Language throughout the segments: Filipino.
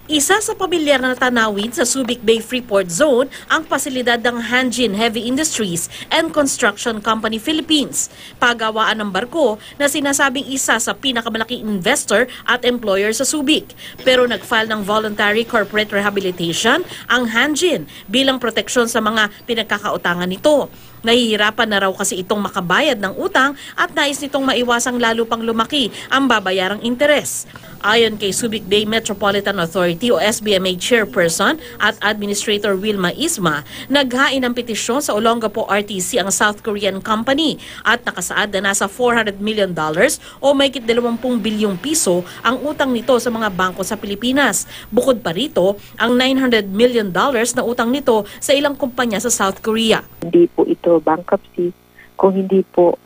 Isa sa pamilyar na tanawin sa Subic Bay Freeport Zone ang pasilidad ng Hanjin Heavy Industries and Construction Company Philippines, pagawaan ng barko na sinasabing isa sa pinakamalaking investor at employer sa Subic. Pero nag-file ng voluntary corporate rehabilitation ang Hanjin bilang proteksyon sa mga pinagkakautangan nito. Nahihirapan na raw kasi itong makabayad ng utang at nais nitong maiwasang lalo pang lumaki ang babayarang interes. Ayon kay Subic Bay Metropolitan Authority o SBMA Chairperson at Administrator Wilma Isma, naghain ng petisyon sa Olongapo RTC ang South Korean company at nakasaad na nasa $400 million o mahigit 20 bilyong piso ang utang nito sa mga bangko sa Pilipinas. Bukod pa rito, ang $900 million na utang nito sa ilang kumpanya sa South Korea. Hindi po ito bankruptcy, kung hindi po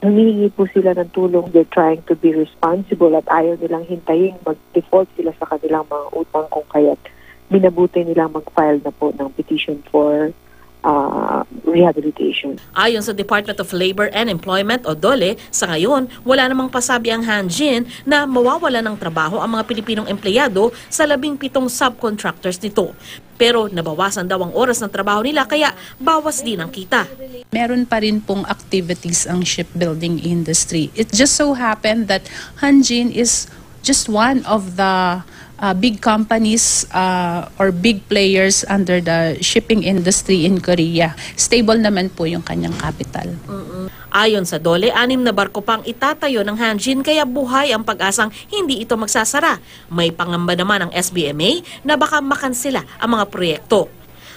humihingi po sila ng tulong. They're trying to be responsible at ayaw nilang hintayin mag-default sila sa kanilang mga utang, kung kaya't minabuti nilang mag-file na po ng petition for rehabilitation. Ayon sa Department of Labor and Employment o DOLE, sa ngayon, wala namang pasabi ang Hanjin na mawawala ng trabaho ang mga Pilipinong empleyado sa 17 subcontractors nito. Pero nabawasan daw ang oras ng trabaho nila kaya bawas din ang kita. Meron pa rin pong activities ang shipbuilding industry. It just so happened that Hanjin is just one of the big companies or big players under the shipping industry in Korea. Stable naman po yung kanyang capital. Ayon sa DOLE, 6 na barko pang itatayo ng Hanjin kaya buhay ang pag-asang hindi ito magsasara. May pangamba naman ang SBMA na baka makansela ang mga proyekto.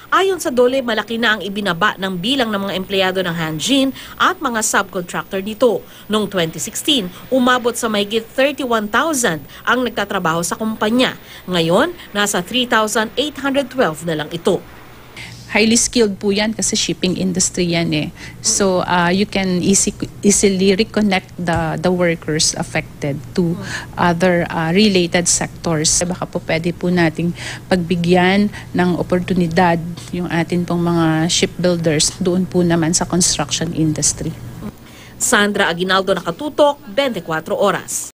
Ayon sa DOLE, malaki na ang ibinaba ng bilang ng mga empleyado ng Hanjin at mga subcontractor nito. Noong 2016, umabot sa mahigit 31,000 ang nagtatrabaho sa kumpanya. Ngayon, nasa 3,812 na lang ito. Highly skilled po yan kasi shipping industry yan eh. So you can easily reconnect the workers affected to other related sectors. Baka po pwede po nating pagbigyan ng oportunidad yung atin pong mga shipbuilders doon po naman sa construction industry. Sandra Aguinaldo, Nakatutok, 24 Oras.